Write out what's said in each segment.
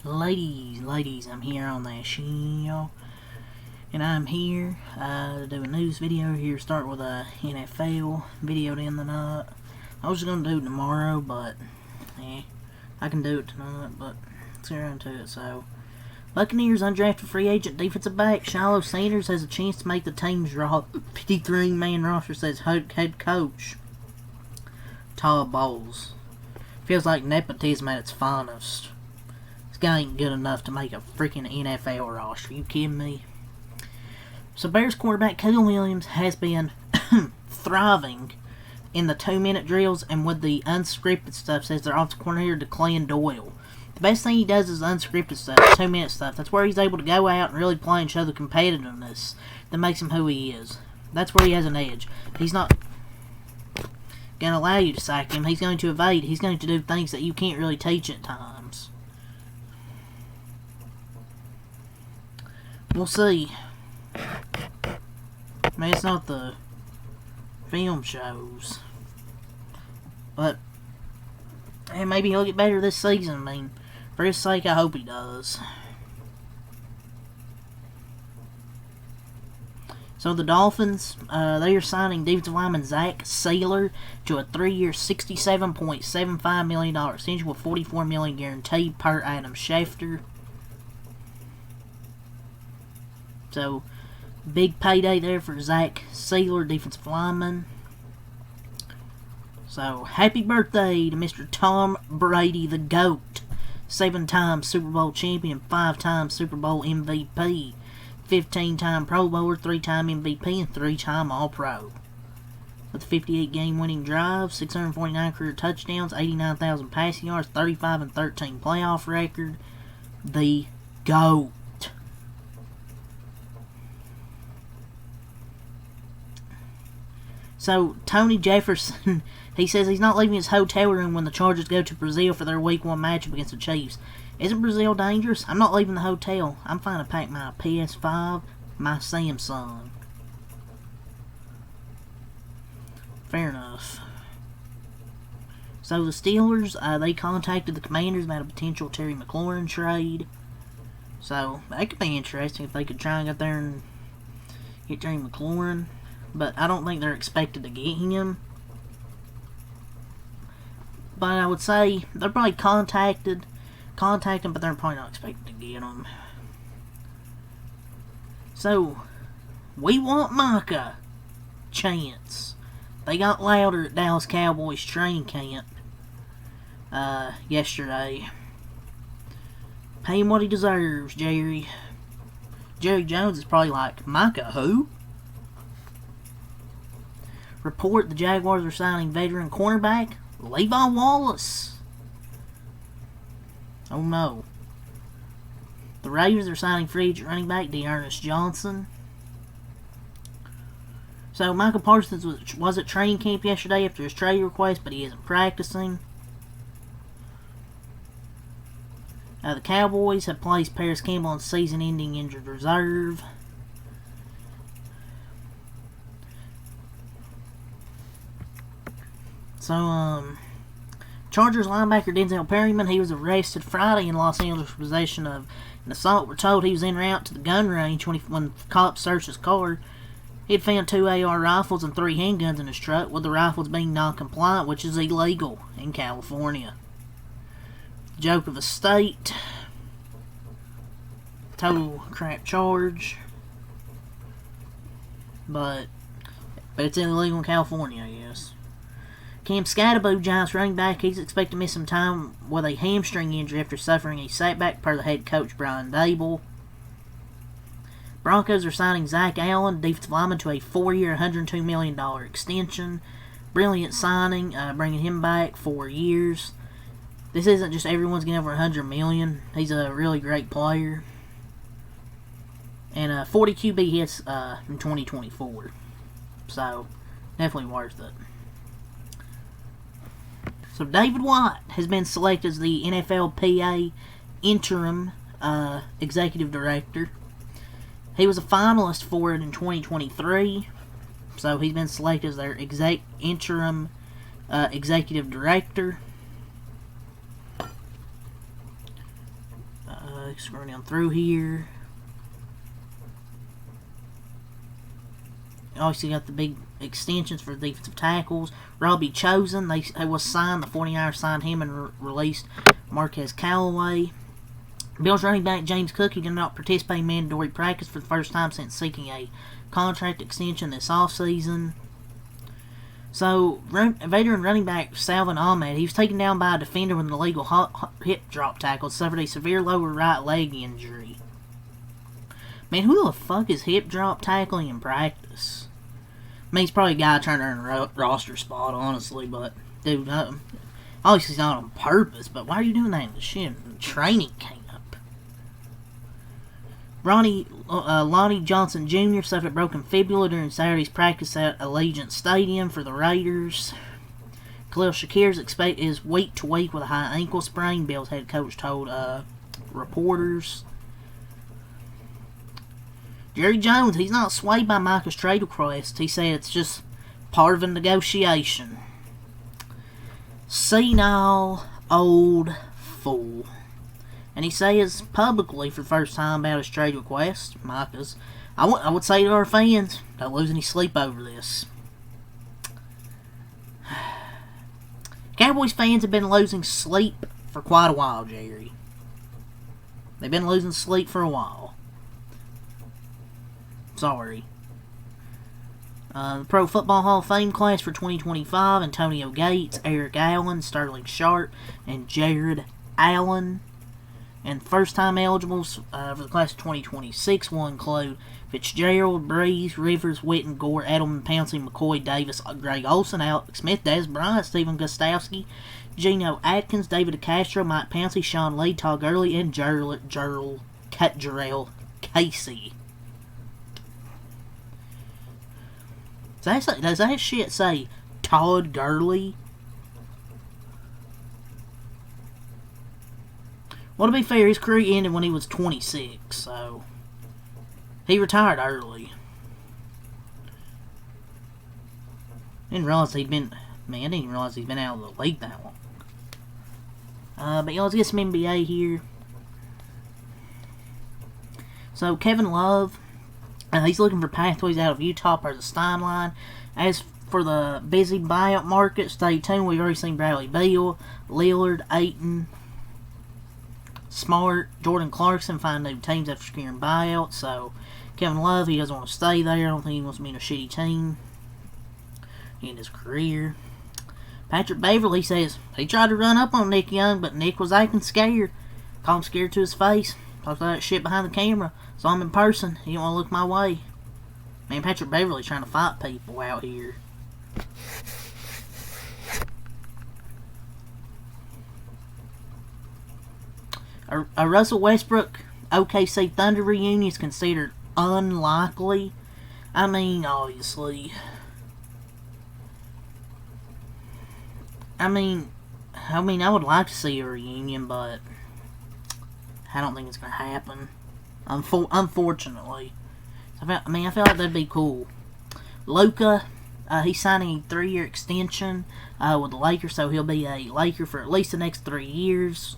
Ladies, I'm here on that show, and I'm here to do a news video here, start with a NFL video to end the night. I was going to do it tomorrow, but, I can do it tonight, but let's get around to it. So, Buccaneers undrafted free agent defensive back Shiloh Sanders has a chance to make the team's 53-man roster, says head coach Todd Bowles. Feels like nepotism at its finest. This guy ain't good enough to make a freaking NFL roster. You kidding me? So Bears quarterback Caleb Williams has been thriving in the 2-minute drills and with the unscripted stuff, says their offensive coordinator Declan Doyle. The best thing he does is the unscripted stuff, the 2-minute stuff. That's where he's able to go out and really play and show the competitiveness that makes him who he is. That's where he has an edge. He's not going to allow you to sack him. He's going to evade. He's going to do things that you can't really teach at times. We'll see. I mean, it's not the film shows. But, and maybe he'll get better this season. I mean, for his sake, I hope he does. So the Dolphins, they are signing defensive lineman Zach Saylor to a 3-year, $67.75 million extension with $44 million guaranteed per Adam Schefter. So, big payday there for Zach Saylor, defensive lineman. So, happy birthday to Mr. Tom Brady, the GOAT. 7-time Super Bowl champion, 5-time Super Bowl MVP. 15-time Pro Bowler, 3-time MVP, and 3-time All-Pro. With 58 game-winning drives, 649 career touchdowns, 89,000 passing yards, 35-13 playoff record. The GOAT. So, Tony Jefferson, he says he's not leaving his hotel room when the Chargers go to Brazil for their Week 1 matchup against the Chiefs. Isn't Brazil dangerous? I'm not leaving the hotel. I'm fine to pack my PS5, my Samsung. Fair enough. So the Steelers, they contacted the Commanders about a potential Terry McLaurin trade. So that could be interesting if they could try and get there and get Terry McLaurin. But I don't think they're expected to get him. But I would say they're probably contact him, but they're probably not expected to get him. So, we want Micah chance. They got louder at Dallas Cowboys training camp yesterday. Pay him what he deserves, Jerry. Jerry Jones is probably like, Micah who? Report the Jaguars are signing veteran cornerback Levi Wallace. Oh no. The Ravens are signing free agent running back D'Ernest Johnson. So Michael Parsons was at training camp yesterday after his trade request, but he isn't practicing. The Cowboys have placed Paris Campbell on season-ending injured reserve. So, Chargers linebacker Denzel Perryman, he was arrested Friday in Los Angeles for possession of an assault. We're told he was en route to the gun range when cops searched his car. He had found 2 AR rifles and 3 handguns in his truck, with the rifles being non-compliant, which is illegal in California. Joke of a state. Total crap charge. But it's illegal in California, I guess. Cam Skattebo, Giants running back, he's expected to miss some time with a hamstring injury after suffering a setback, per the head coach Brian Dable. Broncos are signing Zach Allen, defensive lineman, to a 4-year, $102 million extension. Brilliant signing, bringing him back 4 years. This isn't just everyone's getting over $100 million. He's a really great player. And 40 QB hits in 2024. So, definitely worth it. So David White has been selected as the NFLPA interim executive director. He was a finalist for it in 2023, so he's been selected as their interim executive director. Scrolling down through here. Obviously got the big extensions for defensive tackles. Robbie Chosen, they was signed. The 49ers signed him and released Marquez Callaway. Bills running back James Cook, he did not participate in mandatory practice for the first time since seeking a contract extension this offseason. So, veteran running back Salvon Ahmed, he was taken down by a defender with an illegal hip drop tackle, suffered a severe lower right leg injury. Man, who the fuck is hip drop tackling in practice? I mean, he's probably a guy trying to earn a roster spot, honestly, but, dude, obviously it's not on purpose, but why are you doing that in the shit in training camp? Lonnie Johnson Jr. suffered broken fibula during Saturday's practice at Allegiant Stadium for the Raiders. Khalil Shakir is week to week with a high ankle sprain, Bills head coach told reporters. Jerry Jones, he's not swayed by Micah's trade request. He said it's just part of a negotiation. Senile old fool. And he says publicly for the first time about his trade request, Micah's. I would say to our fans, don't lose any sleep over this. Cowboys fans have been losing sleep for quite a while, Jerry. They've been losing sleep for a while. Sorry. The Pro Football Hall of Fame class for 2025, Antonio Gates, Eric Allen, Sterling Sharp, and Jared Allen. And first-time eligibles for the class of 2026 will include Fitzgerald, Breeze, Rivers, Witten, Gore, Edelman, Pouncey, McCoy, Davis, Greg Olsen, Alex Smith, Des Bryant, Stephen Gostkowski, Geno Atkins, David DeCastro, Mike Pouncey, Sean Lee, Todd Gurley, and Jurrell Casey. Does that shit say Todd Gurley? Well, to be fair, his career ended when he was 26, so he retired early. Didn't realize he'd been out of the league that long. But yeah, let's get some NBA here. So Kevin Love, he's looking for pathways out of Utah per the timeline. As for the busy buyout market, stay tuned. We've already seen Bradley Beal, Lillard, Ayton, Smart, Jordan Clarkson find new teams after securing buyouts. So Kevin Love, he doesn't want to stay there. I don't think he wants to be in a shitty team in his career. Patrick Beverley says he tried to run up on Nick Young, but Nick was acting scared. Called him scared to his face. Talked about that shit behind the camera. Saw him in person. He didn't want to look my way. Man, Patrick Beverley trying to fight people out here. A Russell Westbrook OKC Thunder reunion is considered unlikely. I mean, obviously. I would like to see a reunion, but I don't think it's going to happen. Unfortunately. I feel like that'd be cool. Luka, he's signing a 3-year extension with the Lakers, so he'll be a Laker for at least the next 3 years.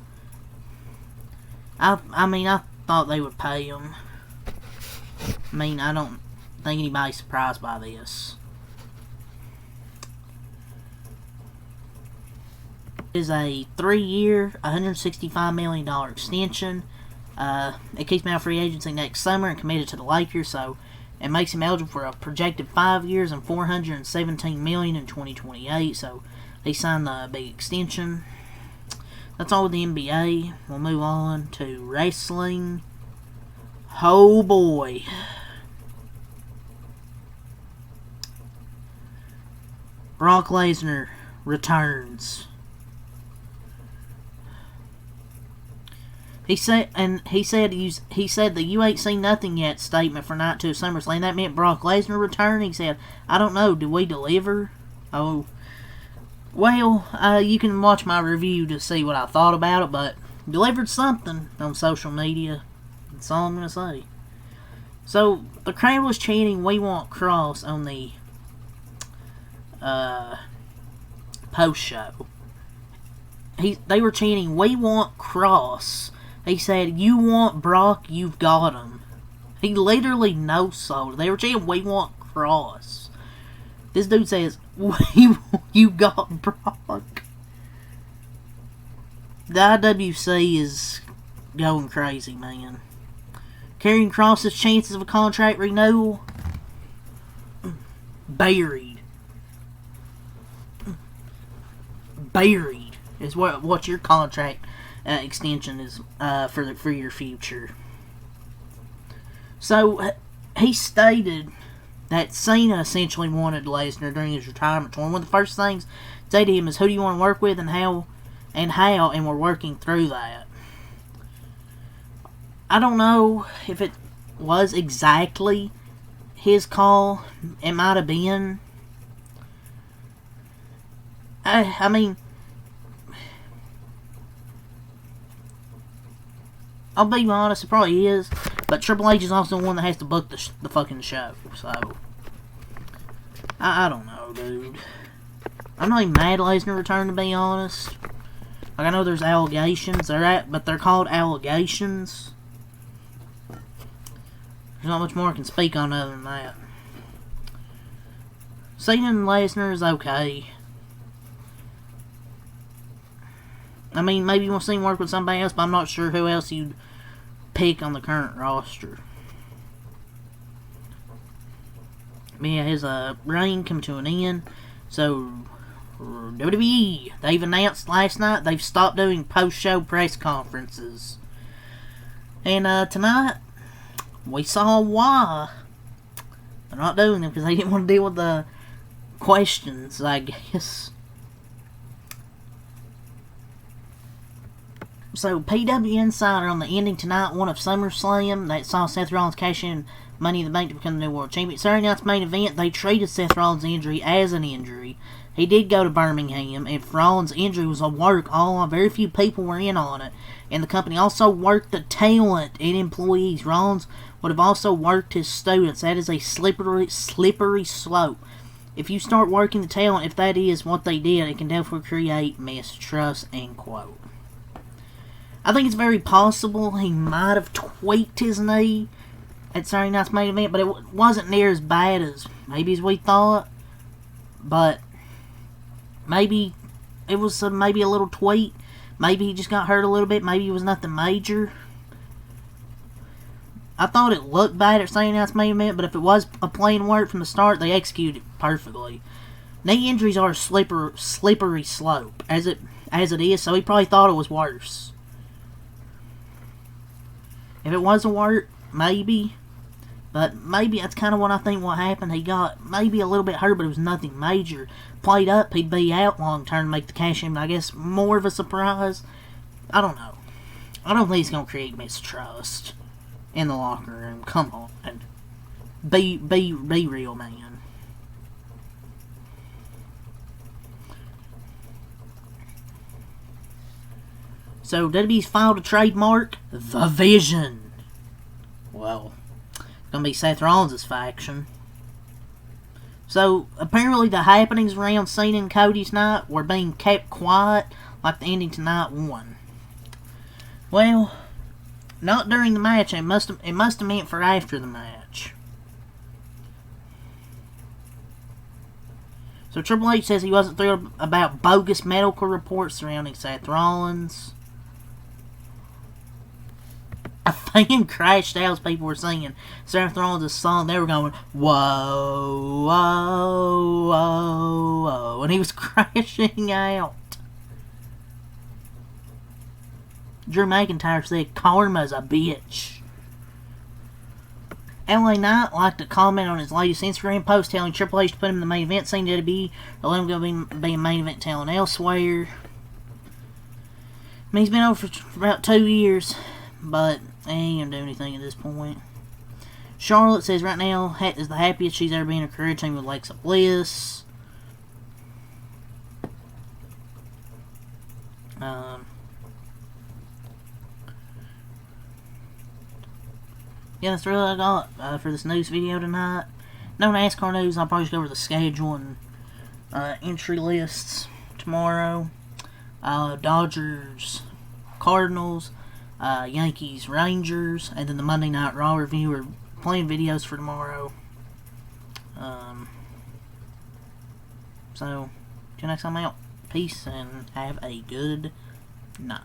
I thought they would pay him. I don't think anybody's surprised by this. It is a 3-year, $165 million extension. It keeps him out of free agency next summer and committed to the Lakers, so it makes him eligible for a projected 5 years and $417 million in 2028. So he signed the big extension. That's all with the NBA. We'll move on to wrestling. Oh boy. Brock Lesnar returns. He said the "you ain't seen nothing yet" statement for Night 2 of SummerSlam. That meant Brock Lesnar returned. He said, "I don't know, did we deliver?" Oh. Well, you can watch my review to see what I thought about it, but delivered something on social media. That's all I'm going to say. So, the crowd was chanting, "We want Cross" on the post-show. They were chanting, "We want Cross," He said, "You want Brock, you've got him." He literally no-sold. They were saying, "We want Cross." This dude says, "You got Brock." The IWC is going crazy, man. Karrion Kross's chances of a contract renewal? Buried. Buried is what your contract extension is for your future. So he stated that Cena essentially wanted Lesnar during his retirement tour. One of the first things said to him is, "Who do you want to work with and how?" And we're working through that. I don't know if it was exactly his call. It might have been. I mean, I'll be honest, it probably is. But Triple H is also the one that has to book the fucking show. So, I don't know, dude. I'm not even mad Lesnar returned, to be honest. Like, I know there's allegations, but they're called allegations. There's not much more I can speak on other than that. Cena and Lesnar is okay. I mean, maybe you want to see him work with somebody else, but I'm not sure who else you'd pick on the current roster. But yeah, his reign coming to an end. So, WWE, they've announced last night they've stopped doing post-show press conferences. And tonight, we saw why they're not doing them, because they didn't want to deal with the questions, I guess. So, PW Insider on the ending tonight one of SummerSlam that saw Seth Rollins cash in Money in the Bank to become the new world champion. Saturday night's main event, they treated Seth Rollins' injury as an injury. He did go to Birmingham, and Rollins' injury was a work. Very few people were in on it. And the company also worked the talent and employees. Rollins would have also worked his students. That is a slippery slope. If you start working the talent, if that is what they did, it can definitely create mistrust, end quote. I think it's very possible he might have tweaked his knee at Saturday night's main event, but it wasn't near as bad as maybe as we thought. But maybe it was maybe a little tweak. Maybe he just got hurt a little bit. Maybe it was nothing major. I thought it looked bad at Saturday night's main event, but if it was a plain work from the start, they executed it perfectly. Knee injuries are a slippery slope, as it is, so he probably thought it was worse. If it was a work, maybe. But maybe that's kind of what I think what happened. He got maybe a little bit hurt, but it was nothing major. Played up, he'd be out long term to make the cash in. I guess more of a surprise. I don't know. I don't think it's going to create mistrust in the locker room. Come on. Be real, man. So, WWE's filed a trademark, The Vision. Well, it's going to be Seth Rollins' faction. So, apparently the happenings around Cena and Cody's night were being kept quiet like the ending to night one. Well, not during the match. It must have meant for after the match. So, Triple H says he wasn't thrilled about bogus medical reports surrounding Seth Rollins. A fan crashed out as people were singing Seth Rollins' song. They were going, whoa, whoa, whoa, whoa. And he was crashing out. Drew McIntyre said, karma's a bitch. LA Knight liked to comment on his latest Instagram post telling Triple H to put him in the main event scene. WWE or let him go be a main event talent elsewhere. I mean, he's been over for about 2 years. But I ain't gonna do anything at this point. Charlotte says right now is the happiest she's ever been in her career, teaming with Alexa Bliss. Yeah, that's really all I got for this news video tonight. No NASCAR news. I'll probably just go over the schedule and entry lists tomorrow. Dodgers, Cardinals. Yankees Rangers, and then the Monday Night Raw review are playing videos for tomorrow. So, till next time out, peace and have a good night.